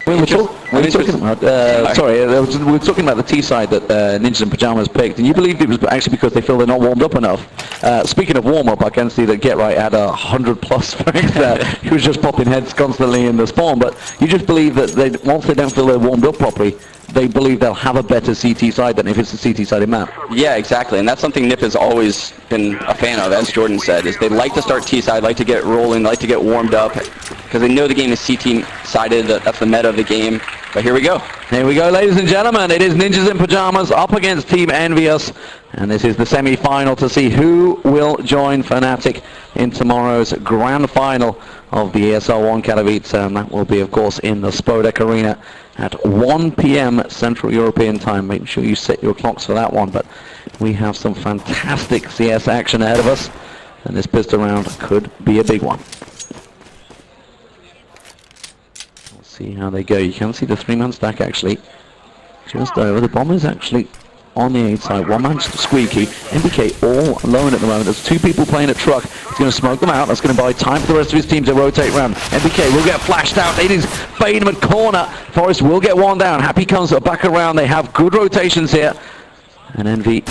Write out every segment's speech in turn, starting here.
We're talking about, we're talking about the T side that Ninjas in Pyjamas picked, and you believed it was actually because they feel they're not warmed up enough. Speaking of warm-up, I can see that Get Right had 100+ frags there. He was just popping heads constantly in the spawn, but you just believe that once they don't feel they're warmed up properly, they believe they'll have a better CT side than if it's a CT-sided map. Yeah, exactly, and that's something NIP has always been a fan of, as Jordan said, is they like to start T-side, like to get rolling, like to get warmed up, because they know the game is CT-sided, that's the meta of the game. But here we go. Here we go, ladies and gentlemen. It is Ninjas in Pyjamas up against Team EnVyUs, and this is the semi-final to see who will join Fnatic in tomorrow's grand final of the ESL 1 Katowice, and that will be, of course, in the Spodek Arena at 1 p.m. Central European time. Make sure you set your clocks for that one, but we have some fantastic CS action ahead of us, and this pistol round could be a big one. See how they go. You can see the 3-man stack actually just over. The bomb is actually on the A side. One man squeaky. NBK all alone at the moment. There's 2 people playing at truck. He's going to smoke them out. That's going to buy time for the rest of his team to rotate round. NBK will get flashed out. It is fading at corner. Forest will get one down. Happy comes back around. They have good rotations here. And Envy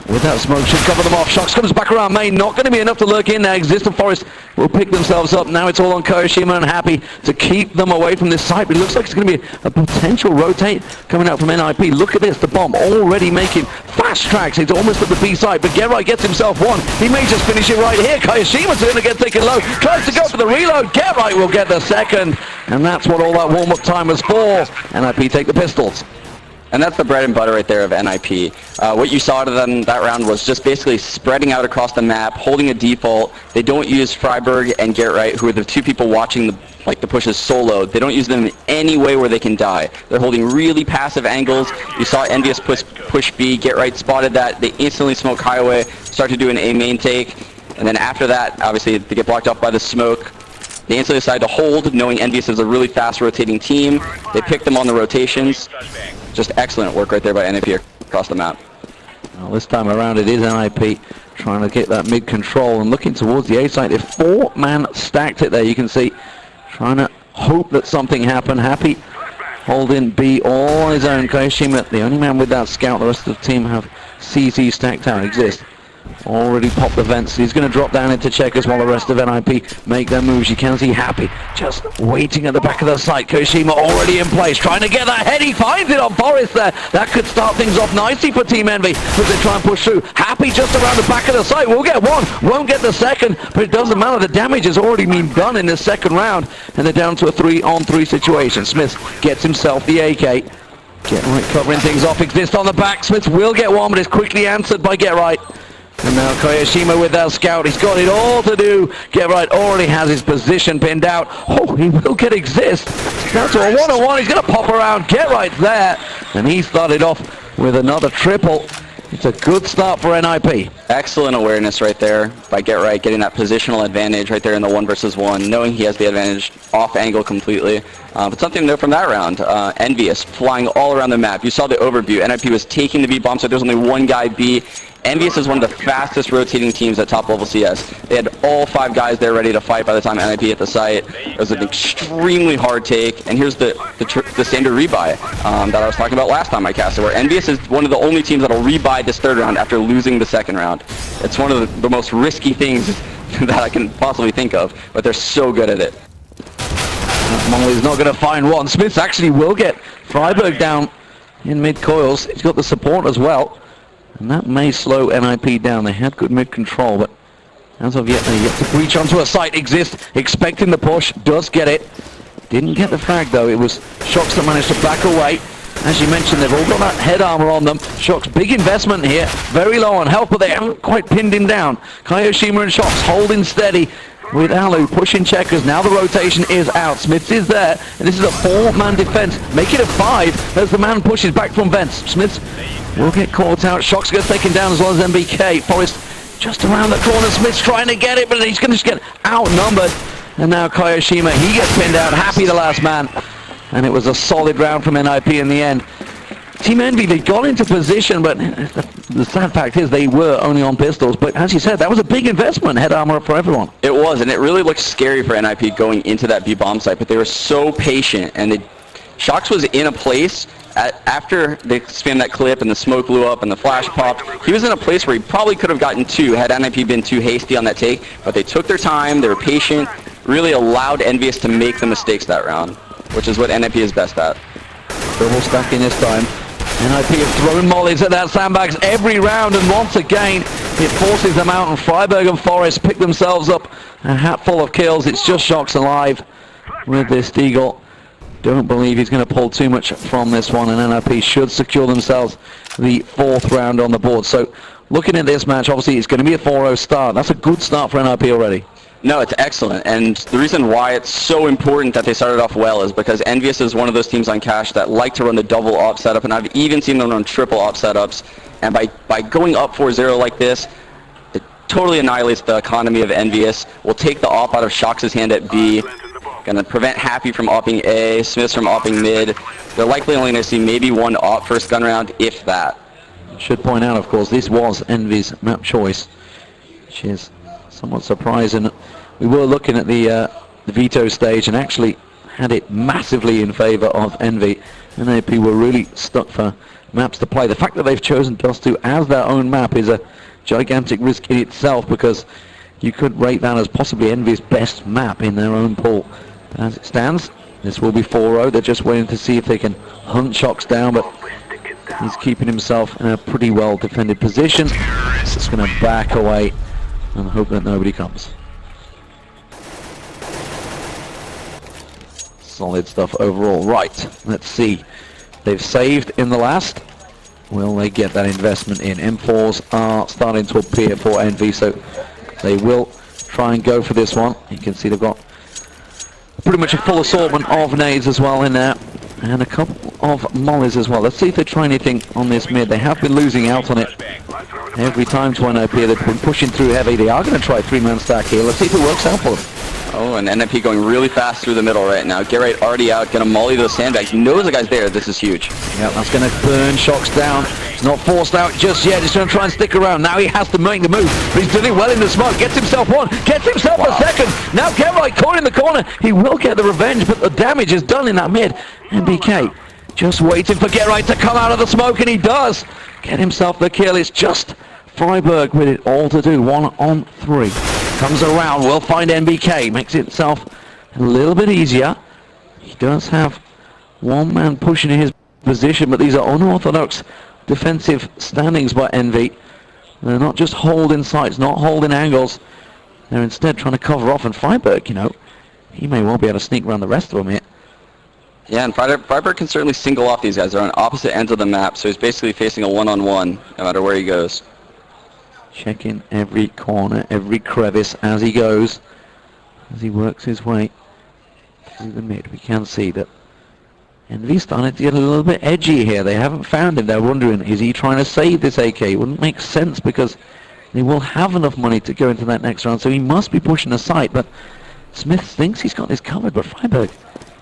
with that smoke should cover them off. Shox comes back around main, not going to be enough to lurk in there. Existent Forest will pick themselves up. Now it's all on Koyoshima and Happy to keep them away from this site. But it looks like it's going to be a potential rotate coming out from NIP. Look at this, the bomb already making fast tracks. It's almost at the B side, but Get Right gets himself one. He may just finish it right here. Koyoshima's going to get taken low. Tries to go for the reload. Get Right will get the second. And that's what all that warm-up time was for. NIP take the pistols. And that's the bread and butter right there of NIP. What you saw out of them that round was just basically spreading out across the map, holding a default. They don't use Freiburg and Get Right, who are the 2 people watching the pushes solo. They don't use them in any way where they can die. They're holding really passive angles. You saw EnVyUs push B. Get Right spotted that. They instantly smoke highway, start to do an A main take. And then after that, obviously, they get blocked off by the smoke. They instantly decide to hold, knowing EnVyUs is a really fast rotating team. They pick them on the rotations. Just excellent work right there by NIP across the map. Well, this time around it is NIP trying to get that mid control and looking towards the A side. If 4-man stacked it there, you can see, trying to hope that something happened. Happy holding B all on his own. Koyoshima, the only man with that scout. The rest of the team have CZ stacked out. Exist. Already popped the vents. He's going to drop down into checkers while the rest of NIP make their moves. You can see Happy just waiting at the back of the site. Koyoshima already in place, trying to get that head. He finds it on Forest there. That could start things off nicely for Team Envy as they try and push through. Happy just around the back of the site. We'll get one, won't get the second, but it doesn't matter. The damage has already been done in this second round, and they're down to a 3-on-3 situation. Smith gets himself the AK. Get Right covering things off. Exist on the back. Smith will get one, but it's quickly answered by Get Right. And now Koyoshima with that scout, he's got it all to do. Get Right already has his position pinned out. Oh, he will get Exist. That's a 1-on-1, he's going to pop around. Get Right there. And he started off with another triple. It's a good start for NIP. Excellent awareness right there by Get Right, getting that positional advantage right there in the 1 versus 1, knowing he has the advantage off angle completely. But something to note from that round, EnVyUs flying all around the map. You saw the overview. NIP was taking the B bomb, so there's only one guy B. EnVyUs is one of the fastest rotating teams at top level CS. They had all 5 guys there ready to fight by the time NIP hit the site. It was an extremely hard take, and here's the standard rebuy that I was talking about last time I casted, where EnVyUs is one of the only teams that'll rebuy this 3rd round after losing the 2nd round. It's one of the most risky things that I can possibly think of, but they're so good at it. Molly's not going to find one. Smith actually will get Freiburg down in mid coils. He's got the support as well. And that may slow NIP down. They had good mid-control, but as of yet, they yet to breach onto a site. Exist, expecting the push, does get it. Didn't get the frag, though. It was Shox that managed to back away. As you mentioned, they've all got that head armor on them. Shox, big investment here. Very low on health, but they haven't quite pinned him down. Koyoshima and Shox holding steady with Alu pushing checkers. Now the rotation is out. Smiths is there, and this is a 4-man defense. Make it a 5 as the man pushes back from vents. Smiths will get caught out. Shox gets taken down as well as MBK. Forest just around the corner. Smith's trying to get it, but he's going to just get outnumbered. And now Koyoshima, he gets pinned out. Happy the last man. And it was a solid round from NIP in the end. Team Envy, they got into position, but the sad fact is they were only on pistols. But as you said, that was a big investment, head armor for everyone. It was, and it really looked scary for NIP going into that B bomb site, but they were so patient, and Shox was in a place after they spammed that clip and the smoke blew up and the flash popped. He was in a place where he probably could have gotten 2 had NIP been too hasty on that take, but they took their time, they were patient, really allowed EnVyUs to make the mistakes that round, which is what NIP is best at. Double stacking this time. NIP have thrown mollies at that sandbags every round, and once again it forces them out, and Freiburg and Forest pick themselves up a hatful of kills. It's just Shox alive with this Deagle. Don't believe he's going to pull too much from this one, and NIP should secure themselves the 4th round on the board. So looking at this match, obviously it's going to be a 4-0 start. That's a good start for NIP already. No, it's excellent, and the reason why it's so important that they started off well is because EnVyUs is one of those teams on Cash that like to run the double op setup, and I've even seen them run triple op setups, and by going up 4-0 like this, it totally annihilates the economy of EnVyUs. We'll take the op out of Shox's hand at B, gonna prevent Happy from opping A, Smiths from opping mid. They're likely only gonna see maybe 1 op first gun round, if that. Should point out, of course, this was EnVy's map choice, which is somewhat surprising. We were looking at the veto stage and actually had it massively in favor of EnVy. NAP were really stuck for maps to play. The fact that they've chosen Dust 2 as their own map is a gigantic risk in itself, because you could rate that as possibly EnVy's best map in their own pool. As it stands, this will be 4-0. They're just waiting to see if they can hunt Shox down, but he's keeping himself in a pretty well defended position. He's just going to back away and hope that nobody comes. Solid stuff overall. Right, let's see. They've saved in the last. Will they get that investment in? M4s are starting to appear for EnVy, so they will try and go for this one. You can see they've got pretty much a full assortment of nades as well in there, and a couple of mollies as well. Let's see if they try anything on this mid. They have been losing out on it every time to NIP. They've been pushing through heavy. They are going to try 3-man stack here. Let's see if it works out for them. Oh, and NIP going really fast through the middle right now. Get right already out, gonna molly those sandbags. He knows the guy's there. This is huge. Yeah, that's going to burn Shox down. He's not forced out just yet. He's going to try and stick around. Now he has to make the move, but he's doing well in the smoke. Gets himself 1, gets himself a 2nd. Now Get Right caught in the corner. He will get the revenge, but the damage is done in that mid. MBK just waiting for Get Right to come out of the smoke, and he does get himself the kill. It's just Freiburg with it all to do. 1 on 3. Comes around, will find MBK, makes it itself a little bit easier. He does have 1 man pushing in his position, but these are unorthodox defensive standings by EnVy. They're not just holding sites, not holding angles. They're instead trying to cover off, and Freiburg, you know, he may well be able to sneak around the rest of them here. Yeah, and Freiburg can certainly single off these guys. They're on opposite ends of the map, so he's basically facing a one-on-one no matter where he goes. Checking every corner, every crevice as he goes, as he works his way through the mid. We can see that EnVy's starting to get a little bit edgy here. They haven't found him. They're wondering, is he trying to save this AK? It wouldn't make sense, because they will have enough money to go into that next round, so he must be pushing a site. But Smith thinks he's got this covered, but Freiburg,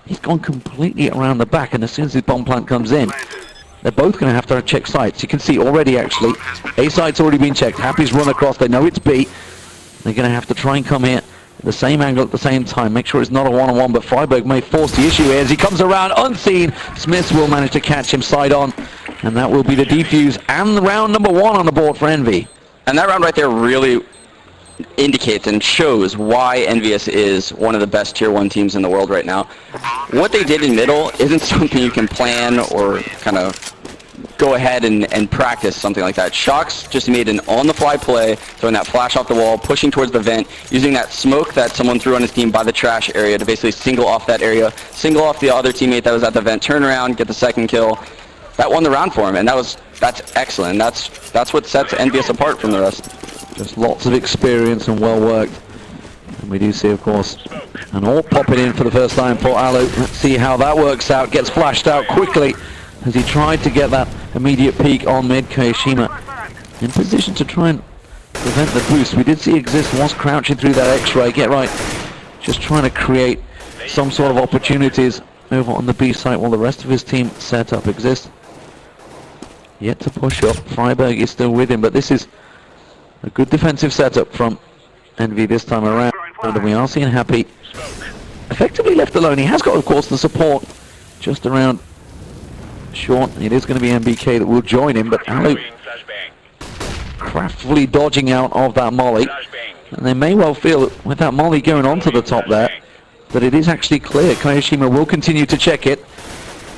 he's gone completely around the back, and as soon as his bomb plant comes in, they're both going to have to check sites. You can see already, actually, A site's already been checked. Happy's run across. They know it's B. They're going to have to try and come here at the same angle at the same time. Make sure it's not a one-on-one, but Freiburg may force the issue here as he comes around unseen. Smith will manage to catch him side on, and that will be the defuse and the round number 1 on the board for EnVy. And that round right there really indicates and shows why EnVyUs is one of the best tier 1 teams in the world right now. What they did in middle isn't something you can plan or kind of go ahead and practice something like that. Shox just made an on-the-fly play, throwing that flash off the wall, pushing towards the vent, using that smoke that someone threw on his team by the trash area to basically single off that area, single off the other teammate that was at the vent, turn around, get the 2nd kill. That won the round for him, and that's excellent. And that's what sets EnVyUs apart from the rest. Just lots of experience and well worked. And we do see, of course, an all popping in for the first time for Alu. Let's see how that works out. Gets flashed out quickly as he tried to get that immediate peek on mid. Kayashima in position to try and prevent the boost. We did see Exist was crouching through that X-ray. Get Right, just trying to create some sort of opportunities over on the B site while the rest of his team set up. Exist yet to push up. Freiburg is still with him, but this is a good defensive setup from EnVy this time around, and we are seeing Happy effectively left alone. He has got, of course, the support just around short. It is going to be MBK that will join him, but Alu craftfully dodging out of that molly. And they may well feel that with that molly going onto the top there, that it is actually clear. Kayashima will continue to check it.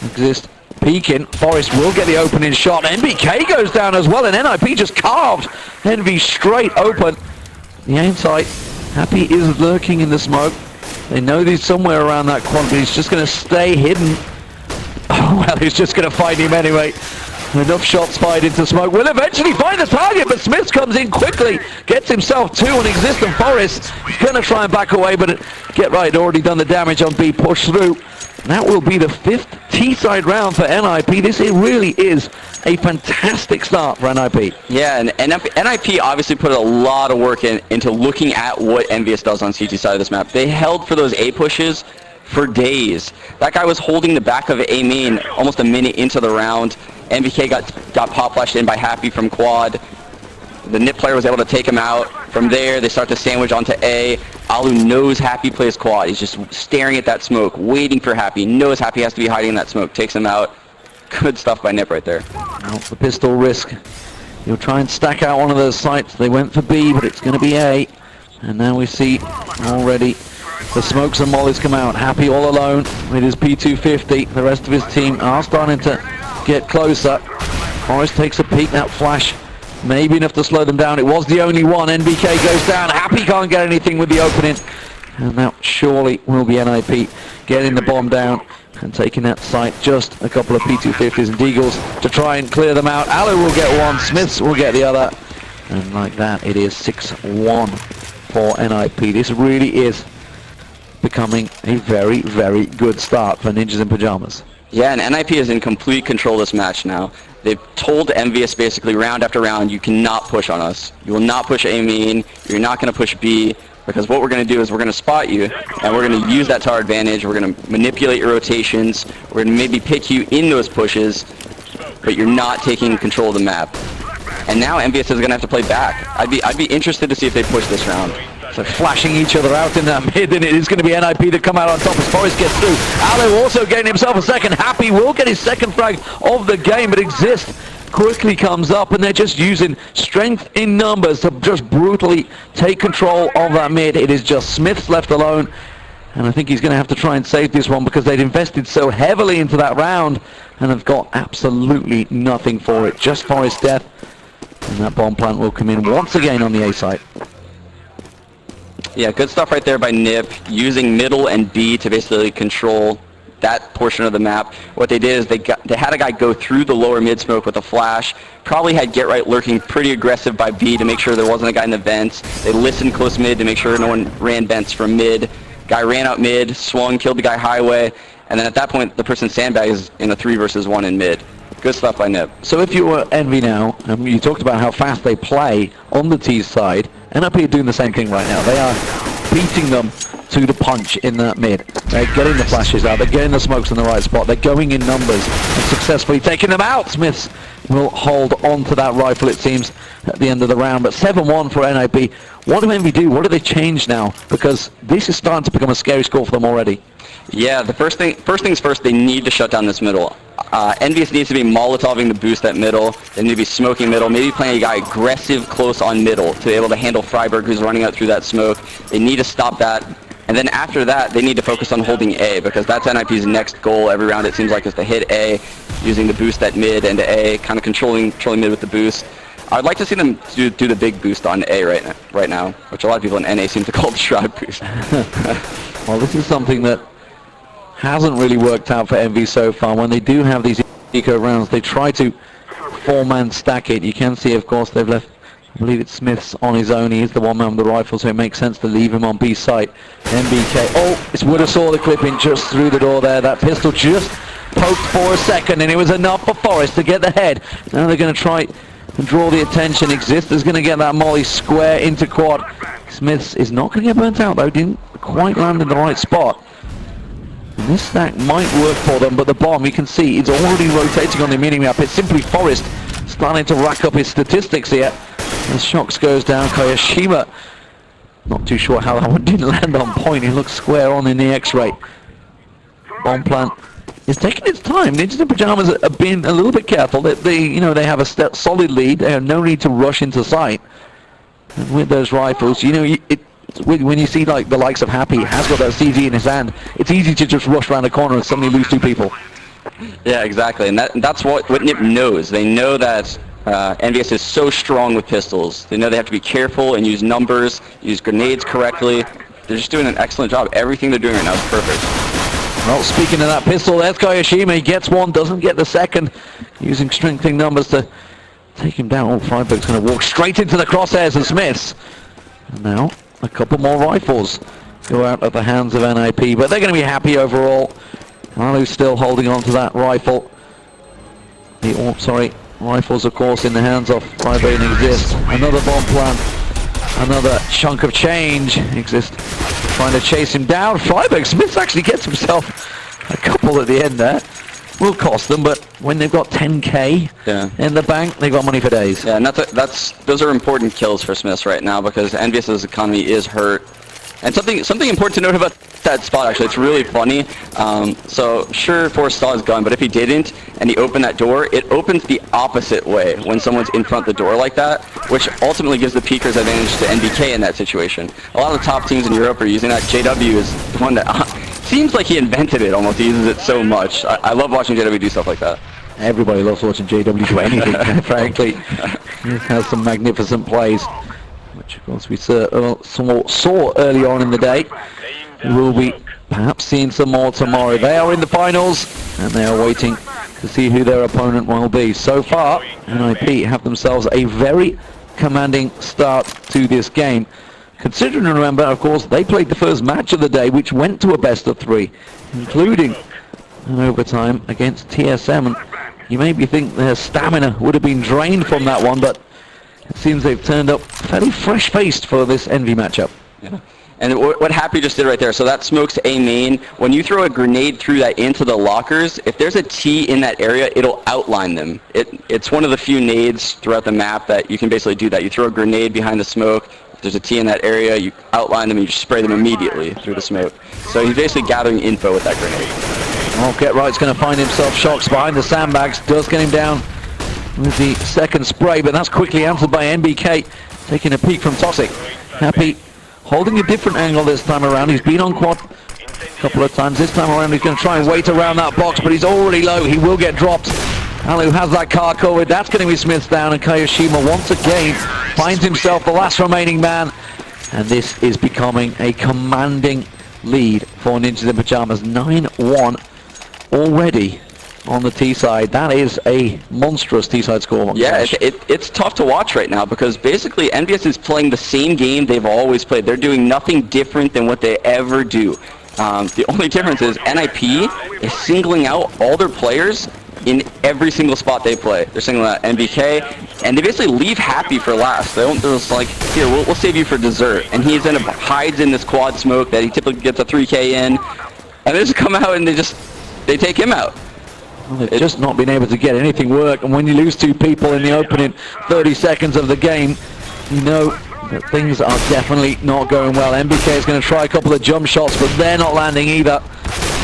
Exist peeking. Forest will get the opening shot. MBK goes down as well, and NIP just carved Envy straight open. The aim site, Happy is lurking in the smoke. They know he's somewhere around that quad, but he's just going to stay hidden. Oh, well, he's just going to find him anyway. Enough shots fired into smoke. Will eventually find the target, but Smith comes in quickly, gets himself two on Exist and Forest. He's going to try and back away, but get right, already done the damage on B, push through. That will be the 5th T-side round for NIP. This really is a fantastic start for NIP. Yeah, and NIP obviously put a lot of work into looking at what EnVyUs does on CT side of this map. They held for those A pushes for days. That guy was holding the back of A main almost a minute into the round. MBK got pop flashed in by Happy from quad. The NIP player was able to take him out. From there, they start to sandwich onto A. Alu knows Happy plays quad. He's just staring at that smoke, waiting for Happy. Knows Happy has to be hiding in that smoke. Takes him out. Good stuff by NIP right there. Now the pistol risk. He'll try and stack out one of those sites. They went for B, but it's going to be A. And now we see already the smokes and mollies come out. Happy all alone with his P250. The rest of his team are starting to get closer. Forrest takes a peek. That flash maybe enough to slow them down. It was the only one. NBK goes down. Happy can't get anything with the opening. And that surely will be NIP getting the bomb down and taking that site. Just a couple of P250s and Deagles to try and clear them out. Alu will get one. Smiths will get the other. And like that, it is 6-1 for NIP. This really is becoming a very, very good start for Ninjas in Pyjamas. Yeah, and NIP is in complete control of this match now. They've told EnVyUs basically round after round, you cannot push on us. You will not push A main, you're not going to push B, because what we're going to do is we're going to spot you, and we're going to use that to our advantage. We're going to manipulate your rotations. We're going to maybe pick you in those pushes, but you're not taking control of the map. And now EnVyUs is going to have to play back. I'd be interested to see if they push this round. So flashing each other out in that mid, and it is going to be NIP that come out on top as Forrest gets through. Alu also getting himself a second. Happy will get his second frag of the game, but Exist quickly comes up, and they're just using strength in numbers to just brutally take control of that mid. It is just Smiths left alone, and I think he's going to have to try and save this one because they'd invested so heavily into that round and have got absolutely nothing for it. Just Forrest's death, and that bomb plant will come in once again on the A site. Yeah, good stuff right there by NIP, using middle and B to basically control that portion of the map. What they did is they had a guy go through the lower mid smoke with a flash, probably had Get Right lurking pretty aggressive by B to make sure there wasn't a guy in the vents. They listened close mid to make sure no one ran vents from mid. Guy ran out mid, swung, killed the guy highway, and then at that point the person sandbags in a 3 versus 1 in mid. Good stuff by NIP. So if you were Envy now, and you talked about how fast they play on the T side, NIP are doing the same thing right now. They are beating them to the punch in that mid. They're getting the flashes out, they're getting the smokes in the right spot, they're going in numbers and successfully taking them out. Smiths will hold on to that rifle, it seems, at the end of the round. But 7-1 for NIP. What do Envy do? What do they change now? Because this is starting to become a scary score for them already. Yeah, the first things first, they need to shut down this middle. EnVyUs needs to be Molotoving the boost at middle. They need to be smoking middle, maybe playing a guy aggressive close on middle to be able to handle Freiberg, who's running out through that smoke. They need to stop that. And then after that, they need to focus on holding A, because that's NIP's next goal every round, it seems like, is to hit A, using the boost at mid and A, kind of controlling mid with the boost. I'd like to see them do the big boost on A right now, which a lot of people in NA seem to call the Shroud boost. Well, this is something that hasn't really worked out for Envy so far. When they do have these eco rounds, they try to 4-man stack it. You can see, of course, they've left, I believe it's Smiths on his own. He is the one man with the rifle, so it makes sense to leave him on B site. MBK, oh, it's would have saw the clipping just through the door there. That pistol just poked for a second, and it was enough for Forrest to get the head. Now they're going to try and draw the attention. Exist is going to get that molly square into quad. Smiths is not going to get burnt out, though. Didn't quite land in the right spot. And this stack might work for them, but the bomb, you can see, it's already rotating on the mini-map. It's simply Forrest starting to rack up his statistics here. As Shocks goes down, Kayashima, not too sure how that one didn't land on point. He looks square on in the X-ray. Bomb plant is taking its time. Ninjas in Pyjamas have been a little bit careful. They have a solid lead. They have no need to rush into sight. And with those rifles, when you see like the likes of Happy has got that CZ in his hand, it's easy to just rush around the corner and suddenly lose 2 people. Yeah, exactly, and that's what NIP knows. They know that EnVyUs is so strong with pistols. They know they have to be careful and use numbers, use grenades correctly. They're just doing an excellent job. Everything they're doing right now is perfect. Well, speaking of that pistol, there's Kayashima. He gets one, doesn't get the second, using strengthening numbers to take him down. Oh, Freiburg's going to walk straight into the crosshairs of Smiths. And now, a couple more rifles go out of the hands of NIP, but they're going to be happy overall. Alu's still holding on to that rifle. Rifles, of course, in the hands of Freiburg exist. Another bomb plant, another chunk of change exists. Trying to chase him down. Freiburg, Smiths actually gets himself a couple at the end there. Will cost them, but when they've got 10k in the bank, they've got money for days. Yeah, and those are important kills for Smiths right now because EnVyUs' economy is hurt. And something important to note about that spot, actually, it's really funny. So sure, Forrest saw his gun, but if he didn't and he opened that door, it opens the opposite way when someone's in front of the door like that, which ultimately gives the peekers advantage to NBK in that situation. A lot of the top teams in Europe are using that. JW is the one that seems like he invented it almost. He uses it so much. I love watching JW do stuff like that. Everybody loves watching JW do anything, frankly. He has some magnificent plays, which of course we saw early on in the day. We will be perhaps seeing some more tomorrow. They are in the finals and they are waiting to see who their opponent will be. So far, NIP have themselves a very commanding start to this game. Considering, remember, of course, they played the first match of the day, which went to a best-of-3, including an overtime against TSM. And you maybe think their stamina would have been drained from that one, but it seems they've turned up fairly fresh-faced for this Envy matchup. Yeah. And what Happy just did right there, so that smokes A main. When you throw a grenade through that into the lockers, if there's a T in that area, it'll outline them. It's one of the few nades throughout the map that you can basically do that. You throw a grenade behind the smoke, if there's a T in that area, you outline them and you just spray them immediately through the smoke. So he's basically gathering info with that grenade. Well, Get Right's going to find himself shocks behind the sandbags, does get him down with the second spray, but that's quickly answered by NBK, taking a peek from Toxic. Happy holding a different angle this time around. He's been on quad a couple of times. This time around he's going to try and wait around that box, but he's already low. He will get dropped. Alu has that car covered. That's going to be Smiths down, and Kayashima once again finds himself the last remaining man. And this is becoming a commanding lead for Ninjas in Pyjamas. 9-1 already on the T side. That is a monstrous T side score. Yeah, it's tough to watch right now because basically EnVyUs is playing the same game they've always played. They're doing nothing different than what they ever do. The only difference is NIP is singling out all their players in every single spot they play. They're singling out NBK, and they basically leave Happy for last. They're just like, here, we'll save you for dessert. And he's hides in this quad smoke that he typically gets a 3K in, and they just come out and they take him out. Well, they've just not been able to get anything work, and when you lose 2 people in the opening 30 seconds of the game, you know that things are definitely not going well. NBK is going to try a couple of jump shots, but they're not landing either.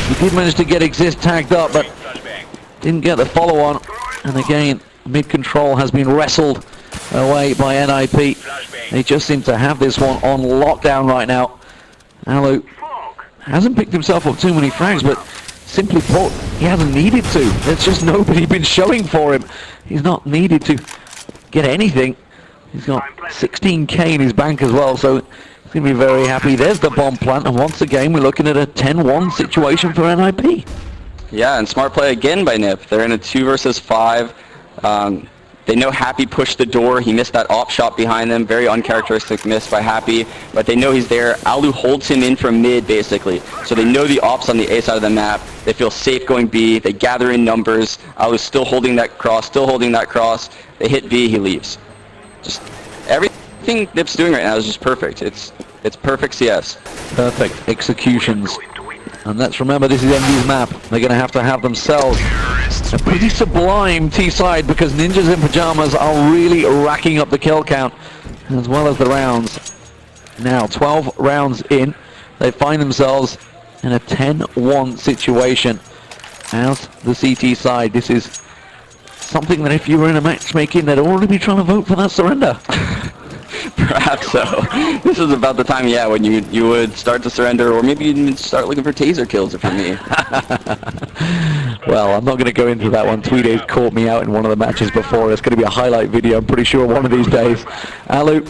He did manage to get Exist tagged up, but didn't get the follow-on. And again, mid-control has been wrestled away by NIP. They just seem to have this one on lockdown right now. Alu hasn't picked himself up too many frags, but simply put, he hasn't needed to. There's just nobody been showing for him. He's not needed to get anything. He's got 16k in his bank as well, so he's going to be very happy. There's the bomb plant, and once again, we're looking at a 10-1 situation for NIP. Yeah, and smart play again by NIP. They're in a 2 versus 5. They know Happy pushed the door. He missed that op shot behind them. Very uncharacteristic miss by Happy, but they know he's there. Alu holds him in from mid, basically. So they know the ops on the A side of the map. They feel safe going B. They gather in numbers. Alu's still holding that cross, They hit B, he leaves. Just everything NIP's doing right now is just perfect. It's perfect CS. Perfect executions. And let's remember, this is Envy's map. They're going to have themselves a pretty sublime T-side, because Ninjas in Pyjamas are really racking up the kill count as well as the rounds. Now, 12 rounds in, they find themselves in a 10-1 situation. as the CT side. This is something that if you were in a matchmaking, they'd already be trying to vote for that surrender. Perhaps so. This is about the time, yeah, when you would start to surrender, or maybe you'd start looking for taser kills for me. Well, I'm not going to go into that one. Tweedays caught me out in one of the matches before. It's going to be a highlight video, I'm pretty sure, one of these days. Alu,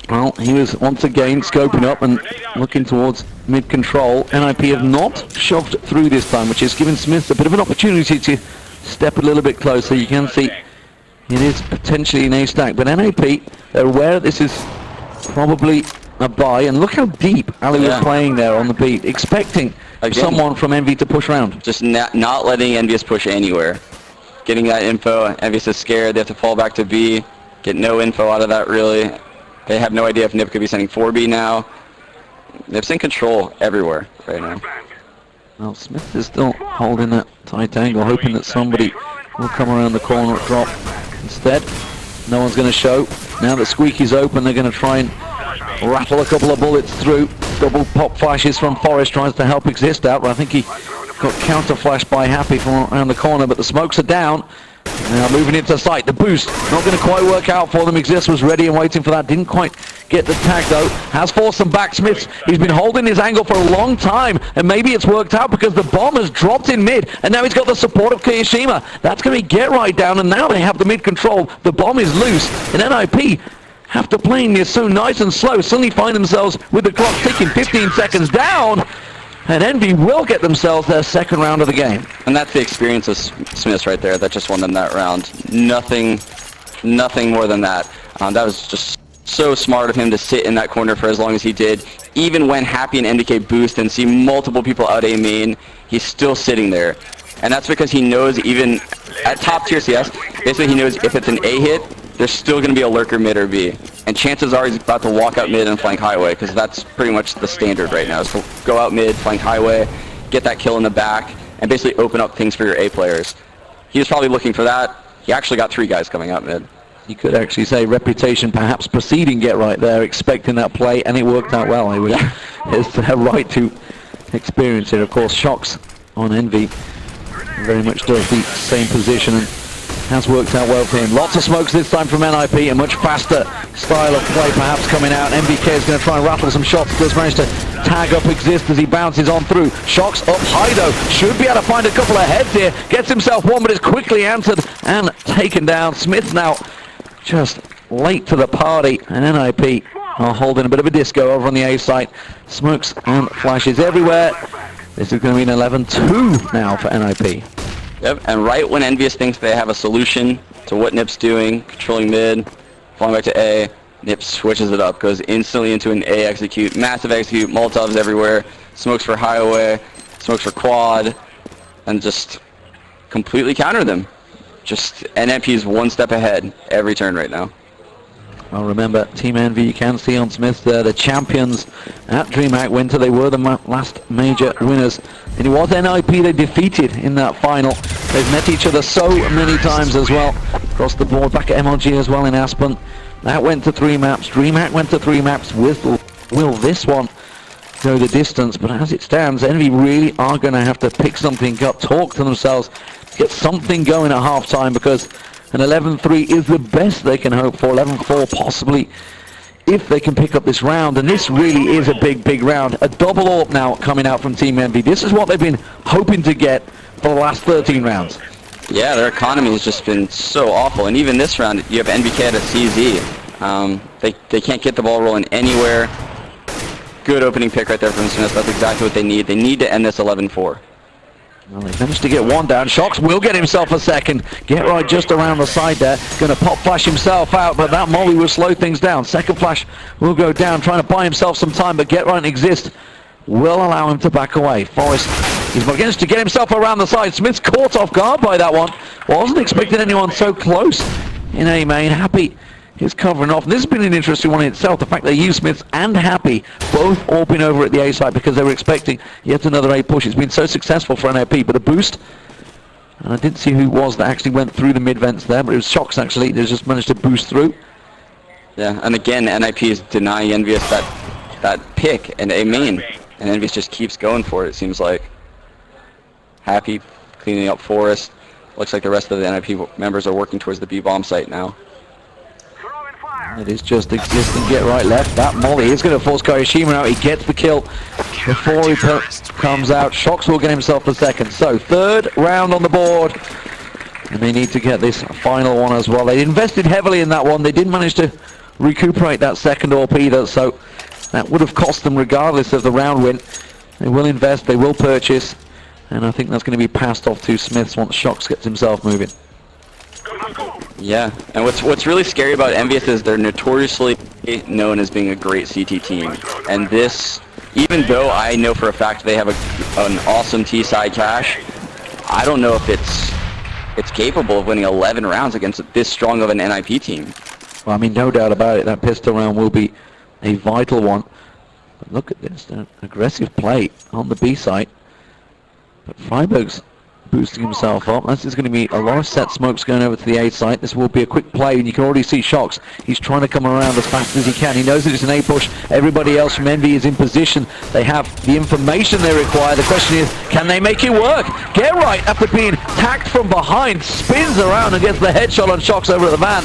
well, he was once again scoping up and looking towards mid-control. NIP have not shoved through this time, which has given Smith a bit of an opportunity to step a little bit closer. You can see it is potentially an A-stack, but NAP, they're aware this is probably a buy, and look how deep Ali was playing there on the beat, expecting someone from Envy to push around. Just not letting EnVyUs push anywhere. Getting that info, EnVyUs is scared, they have to fall back to B, get no info out of that really. They have no idea if Nip could be sending 4B now. Nip's in control everywhere right now. Well, Smith is still holding that tight angle, hoping that somebody will come around the corner at drop. Instead, no one's going to show. Now that Squeaky's open, they're going to try and rattle a couple of bullets through. Double pop flashes from Forrest, tries to help Exist out, but I think he got counter flashed by Happy from around the corner, but the smokes are down. Now moving into sight, the boost not going to quite work out for them. Exist was ready and waiting for that, didn't quite get the tag though, has forced them back. Smith, he's been holding his angle for a long time, and maybe it's worked out because the bomb has dropped in mid, and now he's got the support of Kiyashima. That's going to be get right down, and now they have the mid control. The bomb is loose, and NIP, after playing this so nice and slow, suddenly find themselves with the clock ticking, 15 seconds down. And Envy will get themselves their second round of the game. And that's the experience of Smiths right there that just won them that round. Nothing more than that. That was just so smart of him to sit in that corner for as long as he did. Even when Happy and NDK boost and see multiple people out A main, he's still sitting there. And that's because he knows even at top tier CS, basically he knows if it's an A hit, there's still going to be a lurker mid or B. And chances are he's about to walk out mid and flank highway, because that's pretty much the standard right now, is to go out mid, flank highway, get that kill in the back, and basically open up things for your A players. He was probably looking for that. He actually got 3 guys coming out mid. You could actually say reputation perhaps preceding get right there, expecting that play, and it worked out well. It's their right to experience it. Of course, Shocks on Envy very much does the same position, and has worked out well for him. Lots of smokes this time from NIP, a much faster style of play perhaps coming out. MBK is going to try and rattle some shots. Does manage to tag up Exist as he bounces on through. Shocks up high though. Should be able to find a couple of heads here. Gets himself one, but is quickly answered and taken down. Smith now just late to the party, and NIP are holding a bit of a disco over on the A site. Smokes and flashes everywhere. This is going to be an 11-2 now for NIP. Yep, and right when EnVyUs thinks they have a solution to what Nip's doing, controlling mid, falling back to A, Nip switches it up, goes instantly into an A execute, massive execute, Molotovs everywhere, smokes for highway, smokes for quad, and just completely counter them. Just NMP's one step ahead every turn right now. Well, remember, Team Envy, you can see on Smith there, the champions at DreamHack Winter. They were the last major winners. And it was NIP they defeated in that final. They've met each other so many times as well, across the board, back at MLG as well in Aspen. That went to 3 maps. DreamHack went to 3 maps. Will this one go the distance? But as it stands, Envy really are going to have to pick something up, talk to themselves, get something going at half-time, because an 11-3 is the best they can hope for. 11-4 possibly, if they can pick up this round. And this really is a big round. A double AWP now coming out from Team Envy. This is what they've been hoping to get for the last 13 rounds. Yeah, their economy has just been so awful. And even this round, you have NBK at a CZ. They can't get the ball rolling anywhere. Good opening pick right there from Smith. That's exactly what they need. They need to end this 11-4. Well, they managed to get one down. Shocks will get himself a second. Get right just around the side there. Going to pop flash himself out, but that molly will slow things down. Second flash will go down, trying to buy himself some time, but Get Right and Exist will allow him to back away. Forrest, he's managed to get himself around the side. Smith's caught off guard by that one. Wasn't expecting anyone so close in A main. Happy is covering off. This has been an interesting one in itself. The fact they used Smith and Happy both all been over at the A side because they were expecting yet another A push. It's been so successful for NAP, but a boost. And I didn't see who it was that actually went through the mid vents there, but it was Shocks actually. They just managed to boost through. Yeah, and again, NIP is denying EnVyUs that pick and A main, and EnVyUs just keeps going for it. It seems like Happy cleaning up Forest. Looks like the rest of the NIP members are working towards the B-bomb site now. It is just existing, get right, left. That molly is going to force Kayashima out. He gets the kill before he comes out. Shox will get himself the second. So, third round on the board. And they need to get this final one as well. They invested heavily in that one. They didn't manage to recuperate that second AWP either. So, that would have cost them regardless of the round win. They will invest, they will purchase. And I think that's going to be passed off to Smiths once Shox gets himself moving. Yeah, and what's really scary about EnVyUs is they're notoriously known as being a great CT team. And this, even though I know for a fact they have an awesome T-side cache, I don't know if it's capable of winning 11 rounds against this strong of an NIP team. Well, I mean, no doubt about it, that pistol round will be a vital one. But look at this, aggressive play on the B site. But Freiburg's boosting himself up. This is going to be a lot of set smokes going over to the A site. This will be a quick play, and you can already see Shox. He's trying to come around as fast as he can. He knows that it's an A push. Everybody else from EnVy is in position. They have the information they require. The question is, can they make it work? Get right after being tacked from behind, spins around and gets the headshot on Shox over at the van.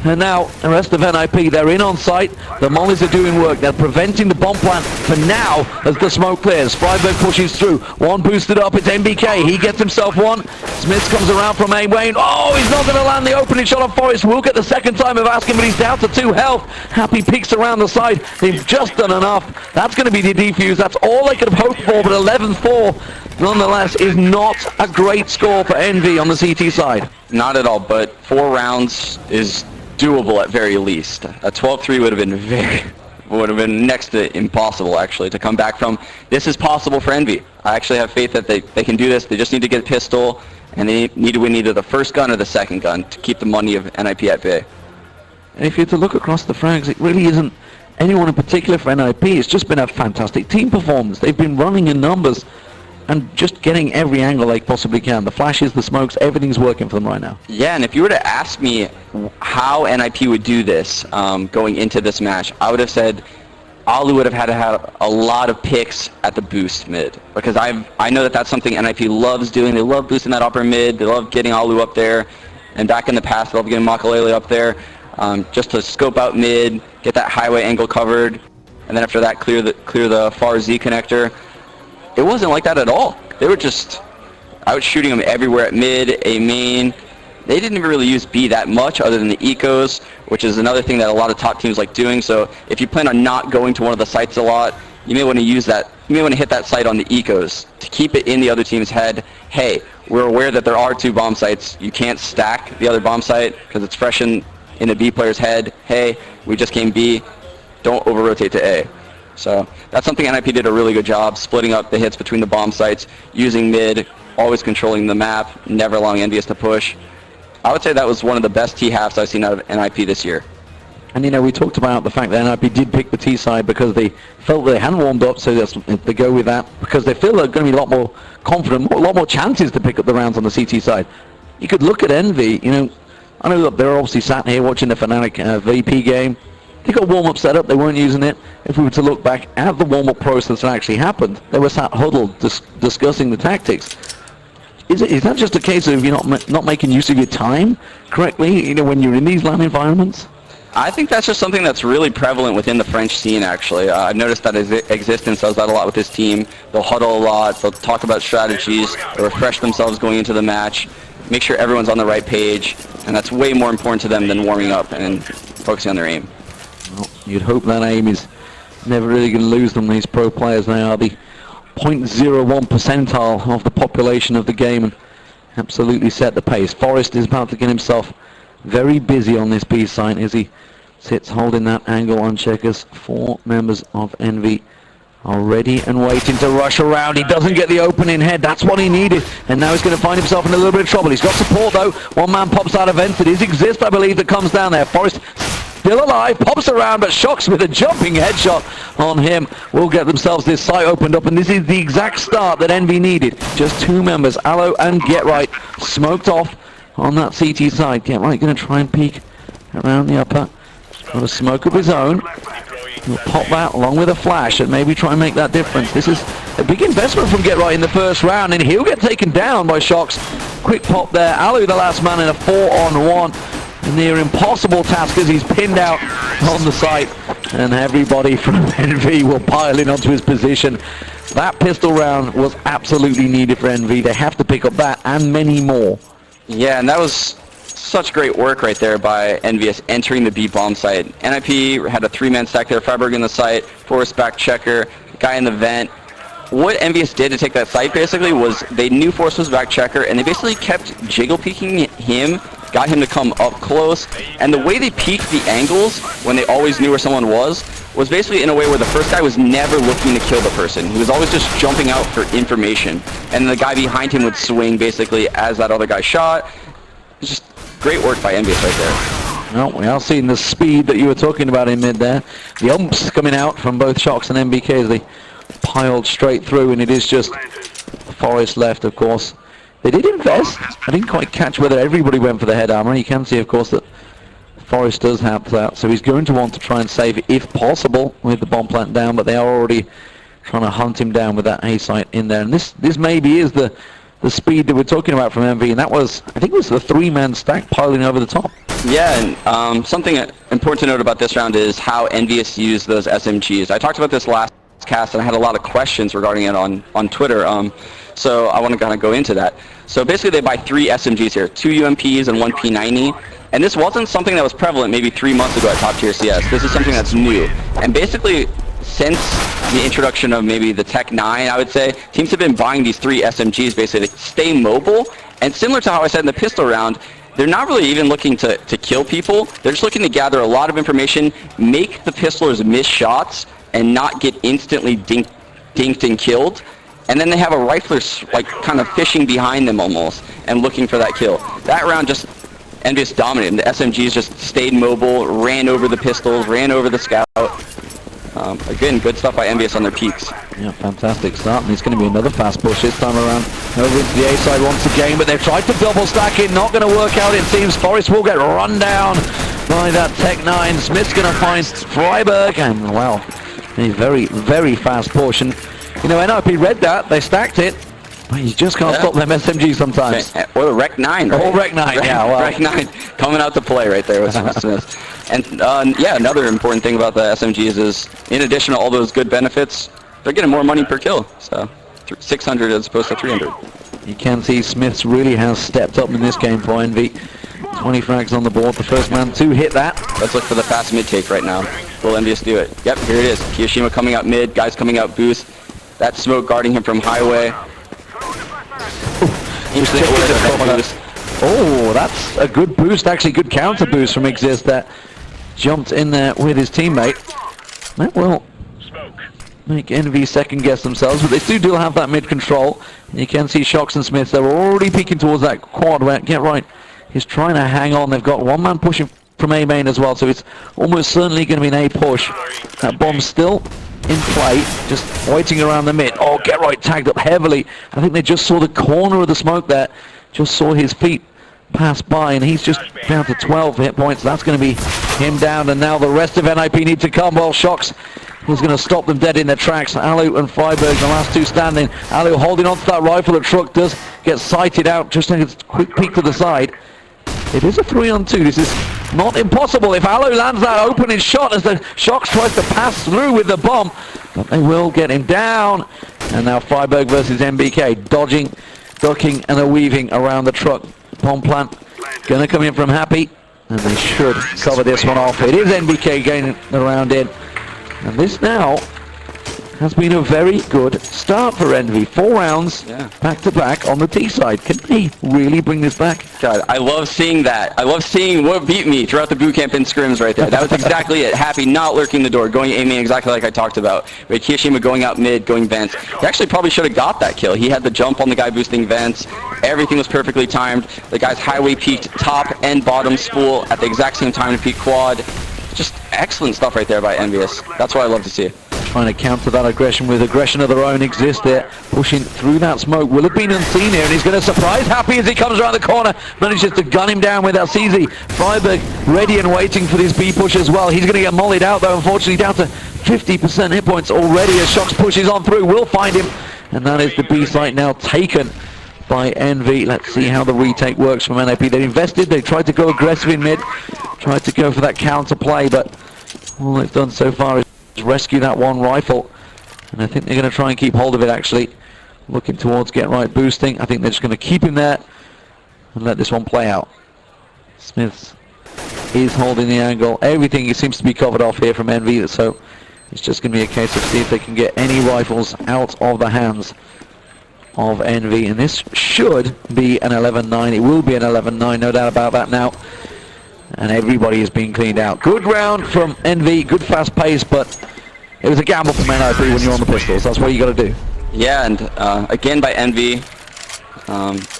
And now, the rest of NIP, they're in on site. The mollies are doing work. They're preventing the bomb plant for now as the smoke clears. Freiburg pushes through. One boosted up. It's MBK. He gets himself one. Smith comes around from A. Wayne. Oh, he's not going to land the opening shot on Forest. We'll get the second time of asking, but he's down to 2 health. Happy peeks around the side. They've just done enough. That's going to be the defuse. That's all they could have hoped for, but 11-4, nonetheless, is not a great score for EnVy on the CT side. Not at all, but 4 rounds is doable at very least. A 12-3 would have been next to impossible actually to come back from. This is possible for EnVy. I actually have faith that they can do this. They just need to get a pistol, and they need to win either the first gun or the second gun to keep the money of NIP at bay. And if you're to look across the frags, it really isn't anyone in particular for NIP. It's just been a fantastic team performance. They've been running in numbers and just getting every angle they possibly can. The flashes, the smokes, everything's working for them right now. Yeah, and if you were to ask me how NIP would do this going into this match, I would have said Alu would have had to have a lot of picks at the boost mid, because I know that that's something NIP loves doing. They love boosting that upper mid. They love getting Alu up there, and back in the past they love getting Makalele up there just to scope out mid, get that highway angle covered, and then after that clear the far Z connector. It wasn't like that at all. They were just out shooting them everywhere at mid, A main. They didn't even really use B that much other than the ecos, which is another thing that a lot of top teams like doing. So if you plan on not going to one of the sites a lot, you may want to use that. You may want to hit that site on the ecos to keep it in the other team's head. Hey, we're aware that there are 2 bomb sites. You can't stack the other bomb site because it's fresh in the B player's head. Hey, we just came B. Don't over-rotate to A. So that's something NIP did a really good job, splitting up the hits between the bomb sites, using mid, always controlling the map, never allowing EnVyUs to push. I would say that was one of the best T-halves I've seen out of NIP this year. And you know, we talked about the fact that NIP did pick the T side because they felt that they hadn't warmed up, so they go with that, because they feel they're going to be a lot more confident, a lot more chances to pick up the rounds on the CT side. You could look at EnVy, you know, I know that they're obviously sat here watching the Fnatic VP game. They got warm-up set up, they weren't using it. If we were to look back at the warm-up process that actually happened, they were sat huddled discussing the tactics. Is that just a case of you're not making use of your time correctly, you know, when you're in these LAN environments? I think that's just something that's really prevalent within the French scene, actually. I've noticed that Existence does that a lot with his team. They'll huddle a lot, they'll talk about strategies, they'll refresh themselves going into the match, make sure everyone's on the right page, and that's way more important to them than warming up and focusing on their aim. Well, you'd hope that aim is never really going to lose them. These pro players, they are the 0.01 percentile of the population of the game and absolutely set the pace. Forrest is about to get himself very busy on this B site as he sits holding that angle on checkers. 4 members of EnVy are ready and waiting to rush around. He doesn't get the opening head. That's what he needed. And now he's going to find himself in a little bit of trouble. He's got support though. One man pops out of vents. It is Exist, I believe, that comes down there. Forrest still alive, pops around, but Shox with a jumping headshot on him will get themselves this site opened up, and this is the exact start that EnVy needed. Just 2 members, Aloe and Get Right, smoked off on that CT side. Get Right going to try and peek around the upper. Got a smoke of his own. He'll pop that along with a flash and maybe try and make that difference. This is a big investment from Get Right in the first round, and he'll get taken down by Shocks. Quick pop there. Alu, the last man in a 4-on-1. A near impossible task as he's pinned out on the site, and everybody from EnVy will pile in onto his position. That pistol round was absolutely needed for EnVy. They have to pick up that and many more. Yeah, and that was such great work right there by EnVyUs entering the B bomb site. NIP had a 3-man stack there, Freiburg in the site, Forrest back checker, guy in the vent. What EnVyUs did to take that site basically was they knew Forrest was back checker, and they basically kept jiggle peeking him, got him to come up close, and the way they peeked the angles when they always knew where someone was basically in a way where the first guy was never looking to kill the person. He was always just jumping out for information, and the guy behind him would swing basically as that other guy shot. It's just great work by EnVyUs right there. Well, we are seeing the speed that you were talking about in mid there. The umps coming out from both Shocks and MBK as they piled straight through, and it is just Forrest left, of course. They did invest. I didn't quite catch whether everybody went for the head armor. You can see, of course, that Forrest does have that, so he's going to want to try and save it if possible with the bomb plant down, but they are already trying to hunt him down with that A site in there. And this maybe is the speed that we're talking about from EnVy, and that was, I think it was the 3-man stack piling over the top. Yeah, and something important to note about this round is how EnVyUs used those SMGs. I talked about this last cast, and I had a lot of questions regarding it on Twitter, so I want to kind of go into that. So basically they buy 3 SMGs here, 2 UMPs and 1 P90, and this wasn't something that was prevalent maybe 3 months ago at Top Tier CS. This is something that's new, and basically since the introduction of maybe the Tech 9, I would say, teams have been buying these 3 SMGs basically to stay mobile, and similar to how I said in the pistol round, they're not really even looking to kill people. They're just looking to gather a lot of information, make the pistolers miss shots, and not get instantly dinked and killed. And then they have a rifler like kind of fishing behind them almost and looking for that kill. That round just EnVyUs dominated. The SMGs just stayed mobile, ran over the pistols, ran over the scout. Again, good stuff by EnVyUs on their peaks. Yeah, fantastic start, and it's going to be another fast push this time around over into the A side once again, but they've tried to double stack it, not going to work out it seems. Forrest will get run down by that Tech 9. Smith's going to find Freiburg, and well, a very, very fast push. And you know, NIP read that, they stacked it, but you just can't stop them SMGs sometimes. Or the Rec 9, right? Or Rec 9, yeah. Well. Rec 9 coming out to play right there with Smith. And yeah, another important thing about the SMGs is, in addition to all those good benefits, they're getting more money per kill. So 600 as opposed to 300. You can see Smiths really has stepped up in this game for EnVy. 20 frags on the board, the first man to hit that. Let's look for the fast mid take right now. Will EnVyUs do it? Yep, here it is. Kiyashima coming out mid, guys coming out boost. That smoke guarding him from highway. Oh, that's a good boost, actually good counter boost from Exist that jumped in there with his teammate. That will make EnVy second guess themselves, but they do have that mid control. And you can see Shocks and Smiths, they're already peeking towards that quad where Get Right is trying to hang on. They've got one man pushing from A main as well, so it's almost certainly going to be an A push. That bomb's still in play, just waiting around the mid. Oh, Get Right tagged up heavily. I think they just saw the corner of the smoke there, just saw his feet pass by, and he's just down to 12 hit points. That's going to be him down, and now the rest of NIP need to come. Well, Shocks is going to stop them dead in their tracks. Alu and Freiburg, the last 2 standing. Alu holding on to that rifle. The truck does get sighted out, just a quick peek to the side. It is a 3-on-2. This is not impossible if Alu lands that opening shot as the Shocks tries to pass through with the bomb, but they will get him down. And now Freiburg versus MBK, dodging, ducking, and a weaving around the truck. Bomb plant gonna come in from Happy, and they should cover this one off. It is NBK gaining the round in, and this now has been a very good start for EnVy. 4 rounds back to back on the T side. Can they really bring this back? God, I love seeing that. I love seeing what beat me throughout the boot camp and scrims right there. That was exactly it. Happy not lurking the door, going aiming exactly like I talked about. Right, Kiyashima going out mid, going vents. He actually probably should have got that kill. He had the jump on the guy boosting vents. Everything was perfectly timed. The guy's highway peaked top and bottom spool at the exact same time to peak quad. Just excellent stuff right there by EnVyUs. That's what I love to see. Trying to counter that aggression with aggression of their own. Exist there, pushing through that smoke. Will have been unseen here, and he's going to surprise Happy as he comes around the corner. Manages to gun him down with Alcizi. Freiburg ready and waiting for this B push as well. He's going to get mollied out though, unfortunately down to 50% hit points already as Shox pushes on through. Will find him, and that is the B site now taken by EnVy. Let's see how the retake works from NIP. They invested, they tried to go aggressive in mid, tried to go for that counter play, but all they've done so far is rescue that one rifle, and I think they're going to try and keep hold of it actually. Looking towards get right boosting. I think they're just going to keep him there and let this one play out. Smiths is holding the angle. Everything seems to be covered off here from EnVy, so it's just going to be a case of see if they can get any rifles out of the hands of EnVy, and this should be an 11-9. It will be an 11-9, no doubt about that now. And everybody is being cleaned out. Good round from EnVy, good fast pace, but it was a gamble from NIP when you're on the pistols. That's what you got to do. Yeah, and again by EnVy,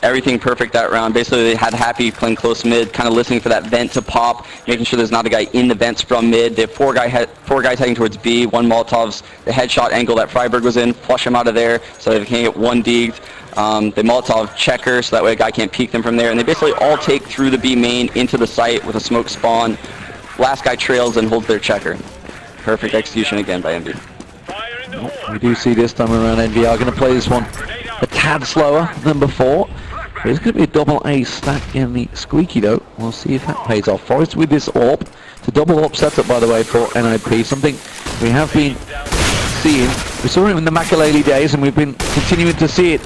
everything perfect that round. Basically, they had Happy playing close mid, kind of listening for that vent to pop, making sure there's not a guy in the vents from mid. They have four guys heading towards B, one Molotov's the headshot angle that Freiburg was in, flush him out of there so they can get one deagged. They Molotov checker so that way a guy can't peek them from there, and they basically all take through the B main into the site with a smoke spawn. Last guy trails and holds their checker. Perfect execution again by EnVy. We do see this time around EnVy are going to play this one a tad slower than before. There's going to be a double A stack in the squeaky though. We'll see if that pays off. Forrest with this AWP. It's a double AWP setup by the way for NIP. Something we have been seeing. We saw it in the Makalele days and we've been continuing to see it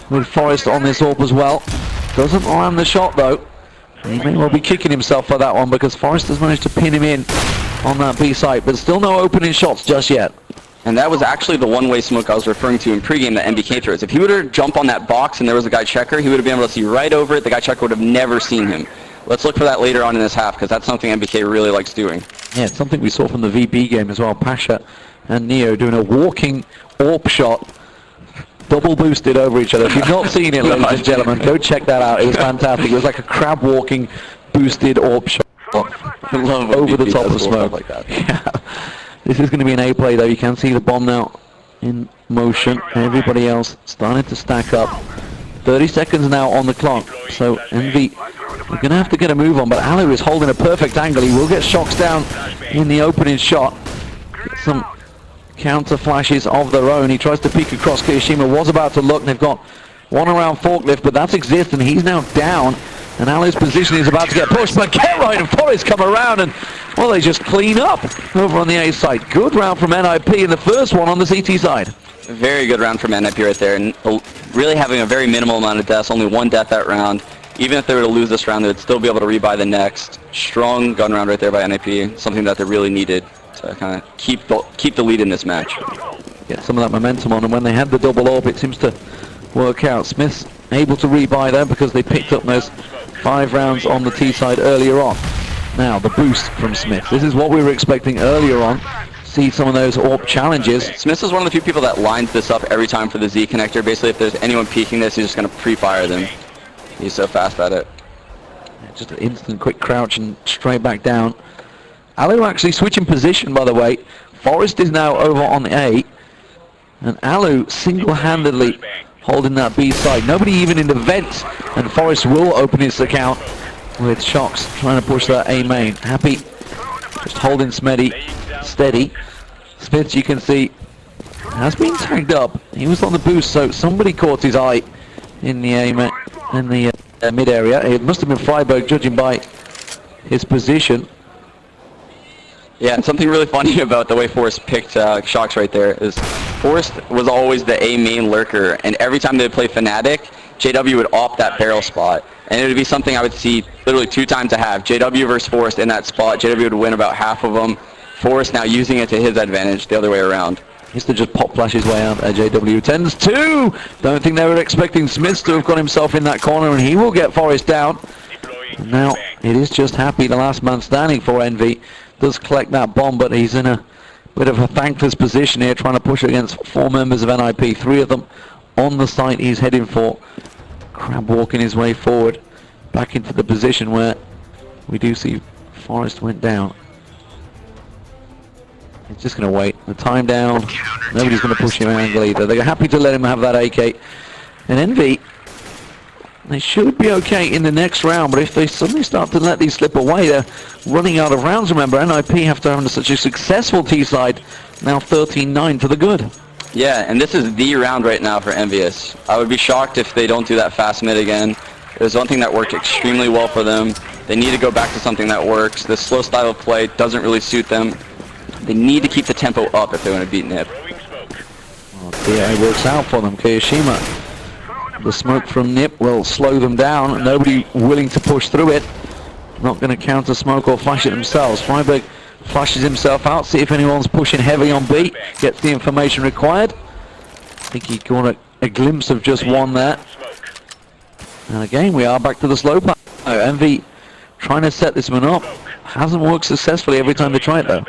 with Forrest on this AWP as well. Doesn't land the shot though. He may well be kicking himself for that one because Forrest has managed to pin him in on that B site, but still no opening shots just yet. And that was actually the one-way smoke I was referring to in pregame that MBK throws. If he would have jumped on that box and there was a guy checker, he would have been able to see right over it. The guy checker would have never seen him. Let's look for that later on in this half because that's something MBK really likes doing. Yeah, it's something we saw from the VB game as well. Pasha and Neo doing a walking AWP shot, double boosted over each other. If you've not seen it, ladies and gentlemen, go check that out. It was fantastic. It was like a crab walking boosted AWP shot over the top of smoke like that. Yeah. This is going to be an A play though. You can see the bomb now in motion. Everybody else starting to stack up. 30 seconds now on the clock. So EnVy, we're going to have to get a move on, but Alu is holding a perfect angle. He will get Shox down in the opening shot. Get some counter flashes of their own. He tries to peek across. Kiyashima was about to look. They've got one around forklift, but that's existing. He's now down. And Alu's position is about to get pushed, but get right and Forrest come around and, well, they just clean up over on the A side. Good round from NIP in the first one on the CT side. Very good round from NIP right there, and really having a very minimal amount of deaths, only one death that round. Even if they were to lose this round, they would still be able to rebuy the next. Strong gun round right there by NIP, something that they really needed to kind of keep the lead in this match. Get some of that momentum on, and when they had the double AWP, it seems to work out. Smith's able to rebuy there because they picked up those 5 rounds on the T side earlier on. Now the boost from Smith. This is what we were expecting earlier on. See some of those AWP challenges. Smith is one of the few people that lines this up every time for the Z connector. Basically, if there's anyone peeking this, he's just going to pre-fire them. He's so fast at it. Just an instant quick crouch and straight back down. Alu actually switching position, by the way. Forrest is now over on the A, and Alu single-handedly holding that B side. Nobody even in the vents, and Forrest will open his account with Shox trying to push that A main. Happy just holding Smeddy steady. Smith, you can see, has been tagged up. He was on the boost, so somebody caught his eye in the mid area. It must have been Freiburg, judging by his position. Yeah, and something really funny about the way Forrest picked Shox right there is Forrest was always the A main lurker, and every time they would play Fnatic, JW would opt that barrel spot. And it would be something I would see literally 2 times a half. JW versus Forrest in that spot. JW would win about half of them. Forrest now using it to his advantage the other way around. Used to just pop flash his way out. JW tends to. Don't think they were expecting Smiths to have got himself in that corner, and he will get Forrest down. And now it is just Happy, the last man standing for EnVy. Does collect that bomb, but he's in a bit of a thankless position here, trying to push against 4 members of NIP. 3 of them on the site he's heading for. Crab walking his way forward, back into the position where we do see Forrest went down. He's just going to wait. The time down. Nobody's going to push him angle either. They're happy to let him have that AK. And EnVy, they should be okay in the next round, but if they suddenly start to let these slip away, they're running out of rounds. Remember, NIP, after having such a successful T-side Now 13-9 to the good. Yeah, and this is the round right now for EnVyUs. I would be shocked if they don't do that fast mid again. It was one thing that worked extremely well for them. They need to go back to something that works. This slow style of play doesn't really suit them. They need to keep the tempo up if they want to beat Nip. Yeah, it works out for them. Katowice. The smoke from Nip will slow them down. Nobody willing to push through it. Not going to counter smoke or flash it themselves. Freiburg flashes himself out, see if anyone's pushing heavy on B, gets the information required. I think he got a glimpse of just one there. And again, we are back to the slow part. EnVy trying to set this one up. Hasn't worked successfully every time they try it though.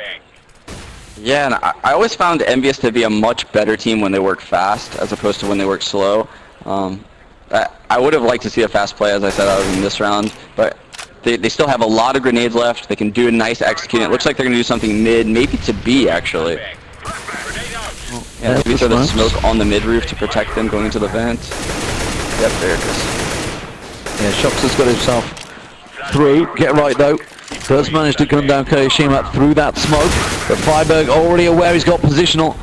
Yeah, and I always found EnVyUs to be a much better team when they work fast as opposed to when they work slow. I would have liked to see a fast play, as I said, out of them this round, but they still have a lot of grenades left. They can do a nice execute. It looks like they're going to do something mid, maybe to B, actually. Yeah, maybe throw the smoke on the mid roof to protect them going into the vent. Yep, there it is. Yeah, Shox has got himself through. Get right, though. Does manage to gun down Katowice through that smoke. But Freiburg already aware he's got positional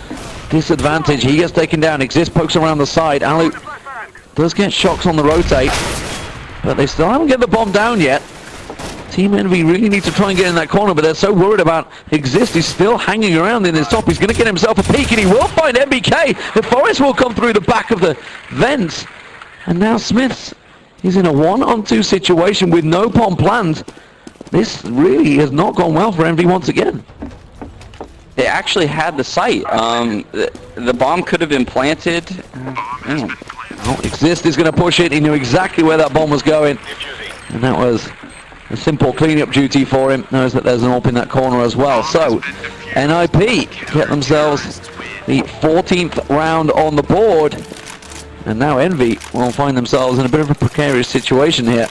disadvantage. He gets taken down. Exist pokes around the side. Alu does get Shox on the rotate. But they still haven't get the bomb down yet. Team EnVy really need to try and get in that corner, but they're so worried about Exist. He's still hanging around in his top. He's going to get himself a peek, and he will find MBK. The Forest will come through the back of the vents. And now Smiths is in a 1-on-2 situation with no bomb planned. This really has not gone well for EnVy once again. They actually had the site. The bomb could have been planted. Oh, Exist is going to push it. He knew exactly where that bomb was going. And that was a simple cleanup duty for him. Knows that there's an AWP in that corner as well. So, NIP get themselves the 14th round on the board. And now EnVy will find themselves in a bit of a precarious situation here.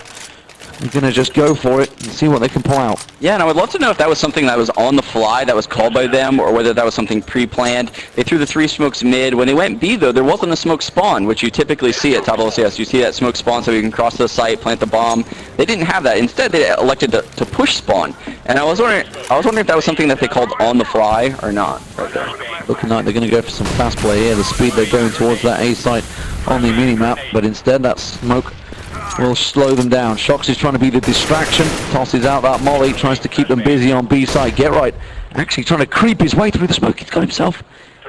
They're going to just go for it and see what they can pull out. Yeah, and I would love to know if that was something that was on the fly, that was called by them, or whether that was something pre-planned. They threw the 3 smokes mid. When they went B, though, there wasn't a smoke spawn, which you typically see at top LCS. You see that smoke spawn so you can cross the site, plant the bomb. They didn't have that. Instead, they elected to push spawn. And I was wondering if that was something that they called on the fly or not. Right there. Looking like they're going to go for some fast play here. The speed they're going towards that A site on the mini-map, but instead that smoke will slow them down. Shox is trying to be the distraction, tosses out that molly, tries to keep them busy on B side. Get right, actually trying to creep his way through the smoke. He's got himself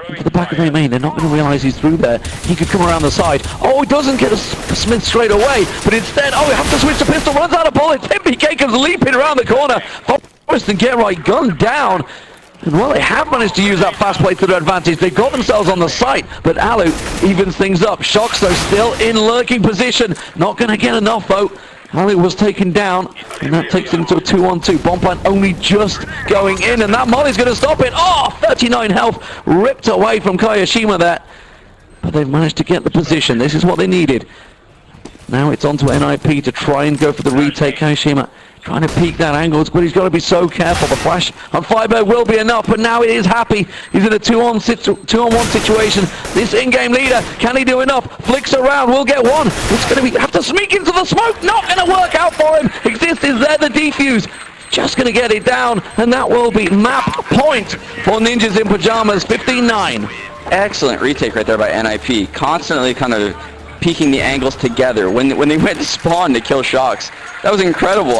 into the back of their main. They're not going to realize he's through there. He could come around the side. Oh, he doesn't get a Smith straight away, but instead, oh, he has to switch to pistol, runs out of bullets. MBK comes leaping around the corner. Forrest and Get Right gunned down. And well, they have managed to use that fast play to their advantage. They got themselves on the site, but Alu evens things up. Shox, though, still in lurking position. Not going to get enough, though. Alu was taken down, and that takes them to a 2-on-2. Bomb plant only just going in, and that molly's going to stop it. Oh, 39 health ripped away from Katowice there. But they've managed to get the position. This is what they needed. Now it's on to NIP to try and go for the retake. Katowice trying to peek that angle, but he's got to be so careful. The flash on Freiburg will be enough, but now it is Happy. He's in a 2-on-1 situation. This in-game leader, can he do enough? Flicks around, will get one. It's going to be have to sneak into the smoke. Not going to work out for him. Exist is there, the defuse. Just going to get it down, and that will be map point for Ninjas in Pyjamas, 15-9. Excellent retake right there by NIP. Constantly kind of peeking the angles together. When they went to spawn to kill Shox, that was incredible.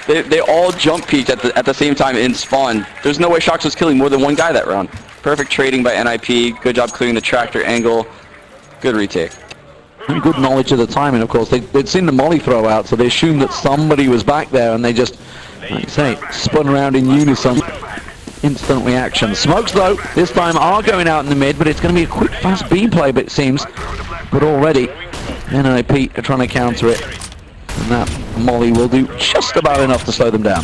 They all jump peeked at the same time in spawn. There's no way Shox was killing more than one guy that round. Perfect trading by NIP. Good job clearing the tractor angle. Good retake. And good knowledge of the timing, of course. They'd seen the molly throw out, so they assumed that somebody was back there, and they just, like you say, spun around in unison. Instant reaction. Smokes, though, this time are going out in the mid, but it's going to be a quick, fast B play, but it seems. But already, NIP are trying to counter it. And that molly will do just about enough to slow them down.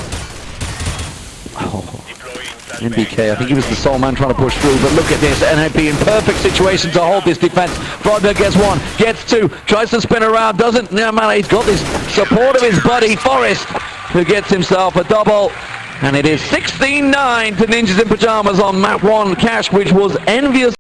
Oh, MBK, I think he was the sole man trying to push through, but look at this, NIP in perfect situation to hold this defense. Freiburg gets one, gets two, tries to spin around, doesn't, no man, he's got this support of his buddy, Forrest, who gets himself a double. And it is 16-9 to Ninjas in Pyjamas on map 1 cash, which was EnVyUs.